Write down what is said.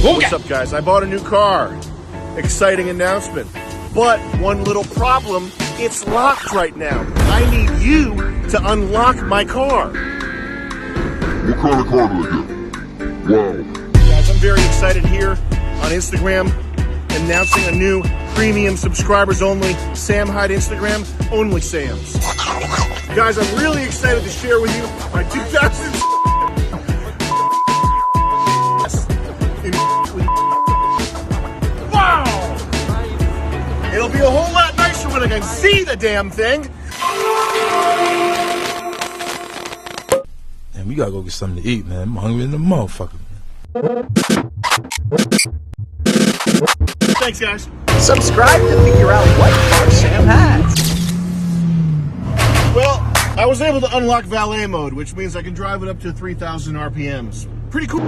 What's up, guys? I bought a new car. Exciting announcement. But one little problem, it's locked right now. I need you to unlock my car. What kind of car do I get? Wow. Guys, I'm very excited here on Instagram, announcing a new premium subscribers only Hyde Instagram, OnlySams. Guys, I'm really excited to share with you my 2000. Wow! It'll be a whole lot nicer when I can see the damn thing. Man, we gotta go get something to eat, man. I'm hungry in the motherfucker, man. Thanks, guys. Subscribe to figure out what car Sam has. Well, I was able to unlock valet mode, which means I can drive it up to 3,000 RPMs. Pretty cool.